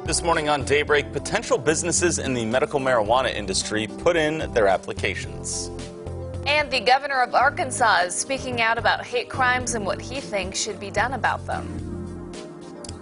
This morning on Daybreak, potential businesses in the medical marijuana industry put in their applications. And the governor of Arkansas is speaking out about hate crimes and what he thinks should be done about them.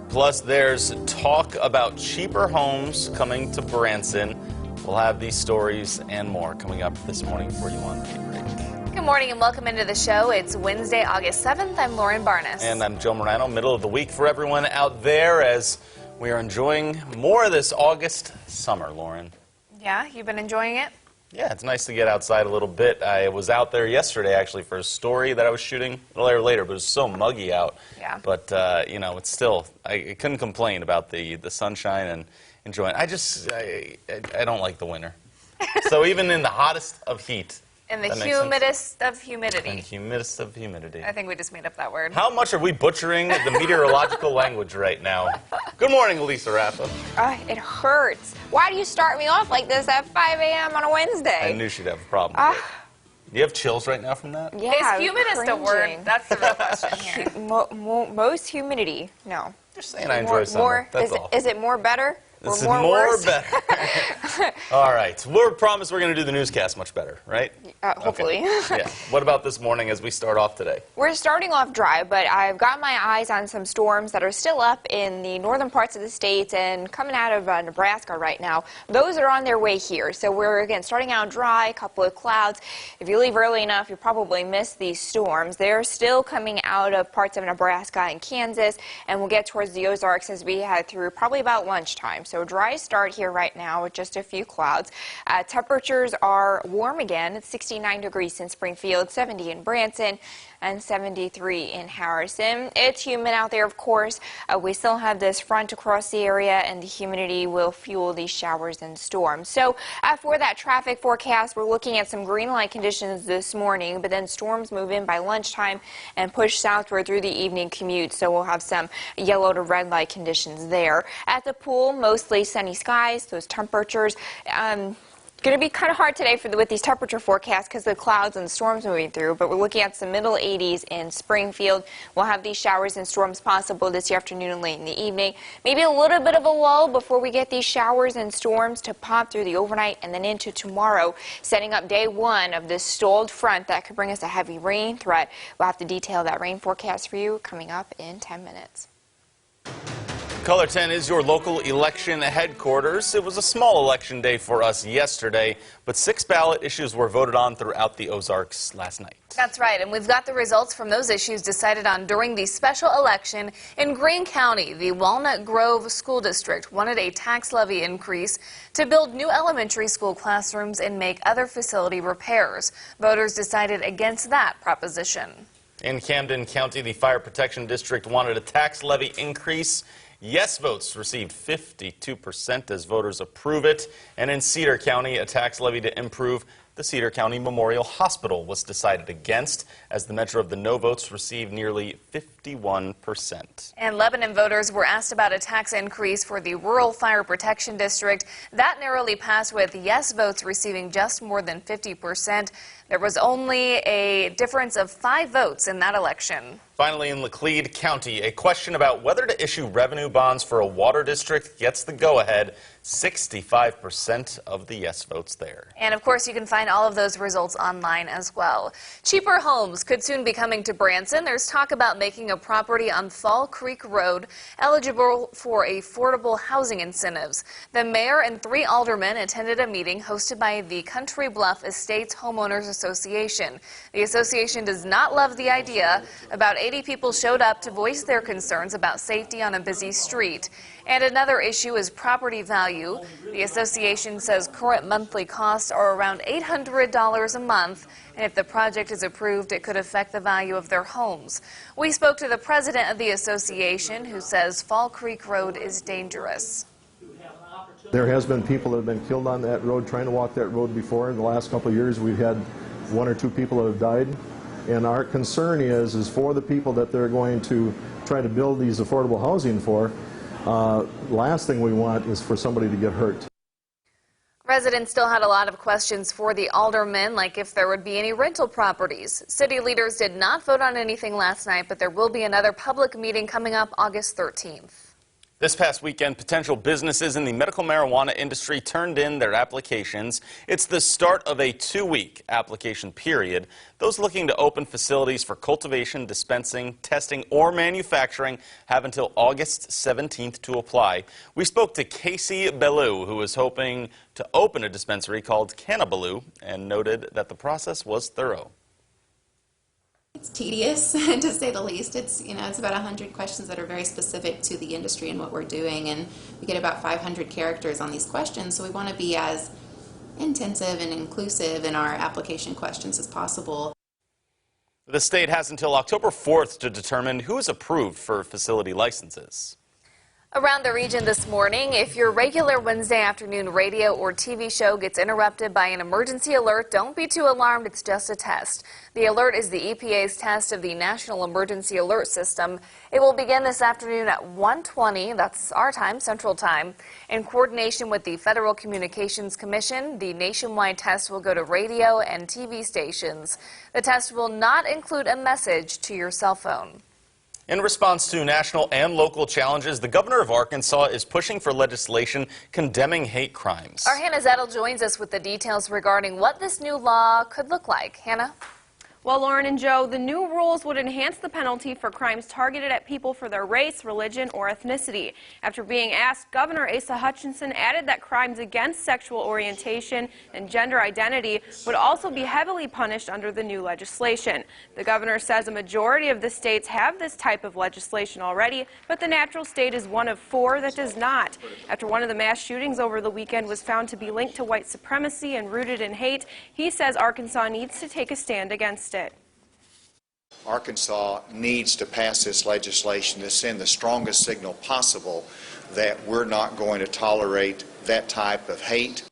Plus, there's talk about cheaper homes coming to Branson. We'll have these stories and more coming up this morning for you on Daybreak. Good morning and welcome into the show. It's Wednesday, August 7th. I'm Lauren Barnes. And I'm Joe Morano. Middle of the week for everyone out there as we are enjoying more of this August summer, Lauren. Yeah, you've been enjoying it? Yeah, it's nice to get outside a little bit. I was out there yesterday, actually, for a story that I was shooting a little later, but it was so muggy out. Yeah. But, you know, it's still, I couldn't complain about the sunshine and enjoying it. I don't like the winter. So even in the hottest of heat. In the humidest of humidity. In the humidest of humidity. I think we just made up that word. How much are we butchering the meteorological language right now? Good morning, Elisa Rappa. It hurts. Why do you start me off like this at 5 a.m. on a Wednesday? I knew she'd have a problem with it. Do you have chills right now from that? Yeah, Is humidist a word? That's the real question here. Most humidity, no. Just saying I enjoy summer. That's all. Is it more better? This is more more worse? better. All right. We promise we're going to do the newscast much better, right? Hopefully. Okay. Yeah. What about this morning as we start off today? We're starting off dry, but I've got my eyes on some storms that are still up in the northern parts of the state and coming out of Nebraska right now. Those are on their way here. So we're, again, starting out dry, a couple of clouds. If you leave early enough, you'll probably miss these storms. They're still coming out of parts of Nebraska and Kansas, and we'll get towards the Ozarks as we head through probably about lunchtime. So dry start here right now with just a few clouds. Temperatures are warm again. It's 69 degrees in Springfield, 70 in Branson, and 73 in Harrison. It's humid out there, of course. We still have this front across the area, and the humidity will fuel these showers and storms. So for that traffic forecast, we're looking at some green light conditions this morning, but then storms move in by lunchtime and push southward through the evening commute. So we'll have some yellow to red light conditions there. At the pool, mostly sunny skies. Those temperatures going to be kind of hard today with these temperature forecasts because of the clouds and the storms moving through, but we're looking at some middle 80s in Springfield. We'll have these showers and storms possible this afternoon and late in the evening. Maybe a little bit of a lull before we get these showers and storms to pop through the overnight and then into tomorrow, setting up day one of this stalled front that could bring us a heavy rain threat. We'll have to detail that rain forecast for you coming up in 10 minutes. Color 10 is your local election headquarters. It was a small election day for us yesterday, but 6 ballot issues were voted on throughout the Ozarks last night. That's right, and we've got the results from those issues decided on during the special election in Greene County. The Walnut Grove School District wanted a tax levy increase to build new elementary school classrooms and make other facility repairs. Voters decided against that proposition. In Camden County, the Fire Protection District wanted a tax levy increase. Yes votes received 52% as voters approve it. And in Cedar County, a tax levy to improve the Cedar County Memorial Hospital was decided against, as the measure of the no votes received nearly 51%. And Lebanon voters were asked about a tax increase for the Rural Fire Protection District. That narrowly passed with yes votes receiving just more than 50%. There was only a difference of 5 votes in that election. Finally, in Laclede County, a question about whether to issue revenue bonds for a water district gets the go-ahead. 65% of the yes votes there. And of course, you can find all of those results online as well. Cheaper homes could soon be coming to Branson. There's talk about making a property on Fall Creek Road eligible for affordable housing incentives. The mayor and 3 aldermen attended a meeting hosted by the Country Bluff Estates Homeowners Association. The association does not love the idea. About 80 people showed up to voice their concerns about safety on a busy street. And another issue is property value. The association says current monthly costs are around $800 a month, and if the project is approved, it could affect the value of their homes. We spoke to the president of the association, who says Fall Creek Road is dangerous. There has been people that have been killed on that road trying to walk that road before. In the last couple of years, we've had 1 or 2 people that have died. And our concern is for the people that they're going to try to build these affordable housing for, last thing we want is for somebody to get hurt. Residents still had a lot of questions for the aldermen, like if there would be any rental properties. City leaders did not vote on anything last night, but there will be another public meeting coming up August 13th. This past weekend, potential businesses in the medical marijuana industry turned in their applications. It's the start of a 2-week application period. Those looking to open facilities for cultivation, dispensing, testing, or manufacturing have until August 17th to apply. We spoke to Casey Ballou, who is hoping to open a dispensary called Cannabaloo, and noted that the process was thorough. It's tedious, to say the least. It's about 100 questions that are very specific to the industry and what we're doing, and we get about 500 characters on these questions, so we want to be as intensive and inclusive in our application questions as possible. The state has until October 4th to determine who is approved for facility licenses. Around the region this morning, if your regular Wednesday afternoon radio or TV show gets interrupted by an emergency alert, don't be too alarmed. It's just a test. The alert is the EPA's test of the National Emergency Alert System. It will begin this afternoon at 1:20, that's our time, Central Time. In coordination with the Federal Communications Commission, the nationwide test will go to radio and TV stations. The test will not include a message to your cell phone. In response to national and local challenges, the governor of Arkansas is pushing for legislation condemning hate crimes. Our Hannah Zettel joins us with the details regarding what this new law could look like. Hannah? Well, Lauren and Joe, the new rules would enhance the penalty for crimes targeted at people for their race, religion, or ethnicity. After being asked, Governor Asa Hutchinson added that crimes against sexual orientation and gender identity would also be heavily punished under the new legislation. The governor says a majority of the states have this type of legislation already, but the natural state is one of 4 that does not. After one of the mass shootings over the weekend was found to be linked to white supremacy and rooted in hate, he says Arkansas needs to take a stand against it. Arkansas needs to pass this legislation to send the strongest signal possible that we're not going to tolerate that type of hate.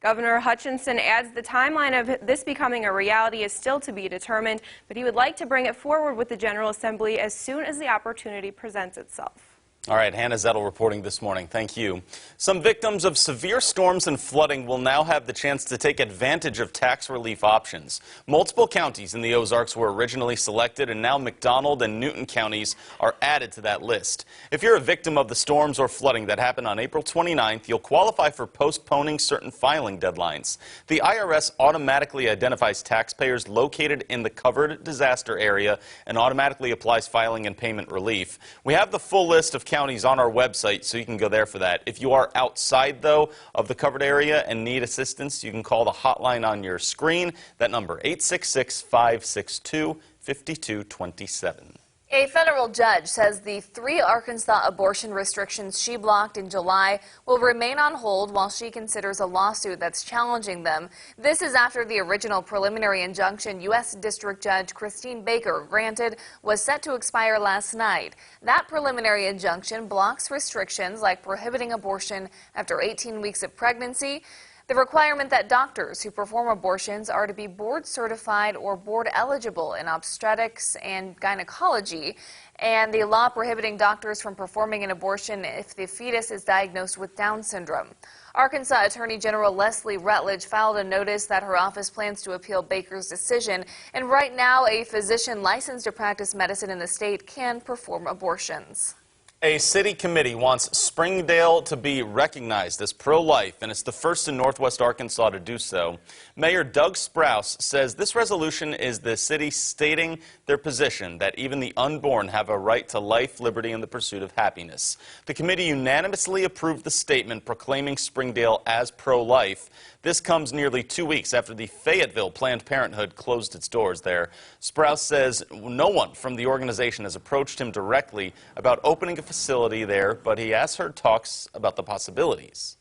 Governor Hutchinson adds the timeline of this becoming a reality is still to be determined, but he would like to bring it forward with the General Assembly as soon as the opportunity presents itself. All right, Hannah Zettel reporting this morning. Thank you. Some victims of severe storms and flooding will now have the chance to take advantage of tax relief options. Multiple counties in the Ozarks were originally selected, and now McDonald and Newton counties are added to that list. If you're a victim of the storms or flooding that happened on April 29th, you'll qualify for postponing certain filing deadlines. The IRS automatically identifies taxpayers located in the covered disaster area and automatically applies filing and payment relief. We have the full list of counties on our website, so you can go there for that. If you are outside, though, of the covered area and need assistance, you can call the hotline on your screen. That number, 866-562-5227. A federal judge says the 3 Arkansas abortion restrictions she blocked in July will remain on hold while she considers a lawsuit that's challenging them. This is after the original preliminary injunction U.S. District Judge Christine Baker granted was set to expire last night. That preliminary injunction blocks restrictions like prohibiting abortion after 18 weeks of pregnancy, the requirement that doctors who perform abortions are to be board certified or board eligible in obstetrics and gynecology, and the law prohibiting doctors from performing an abortion if the fetus is diagnosed with Down syndrome. Arkansas Attorney General Leslie Rutledge filed a notice that her office plans to appeal Baker's decision, and right now a physician licensed to practice medicine in the state can perform abortions. A city committee wants Springdale to be recognized as pro-life, and it's the first in Northwest Arkansas to do so. Mayor Doug Sprouse says this resolution is the city stating their position that even the unborn have a right to life, liberty, and the pursuit of happiness. The committee unanimously approved the statement proclaiming Springdale as pro-life. This comes nearly 2 weeks after the Fayetteville Planned Parenthood closed its doors there. Sprouse says no one from the organization has approached him directly about opening a facility there, but he has heard talks about the possibilities.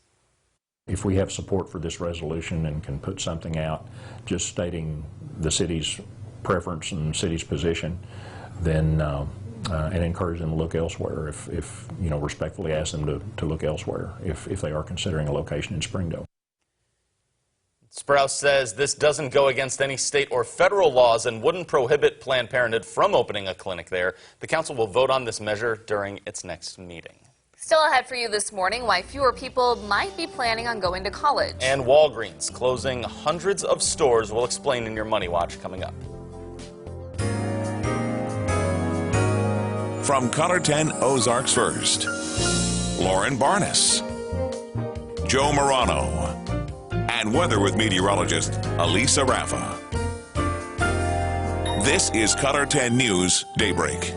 If we have support for this resolution and can put something out just stating the city's preference and the city's position, then and encourage them to look elsewhere, if you know, respectfully ask them to look elsewhere if they are considering a location in Springdale. Sprouse says this doesn't go against any state or federal laws and wouldn't prohibit Planned Parenthood from opening a clinic there. The council will vote on this measure during its next meeting. Still ahead for you this morning, why fewer people might be planning on going to college. And Walgreens closing hundreds of stores. We'll explain in your Money Watch coming up. From Conner 10 Ozarks First. Lauren Barnes, Joe Morano, and weather with meteorologist Elisa Raffa. This is Color 10 News Daybreak.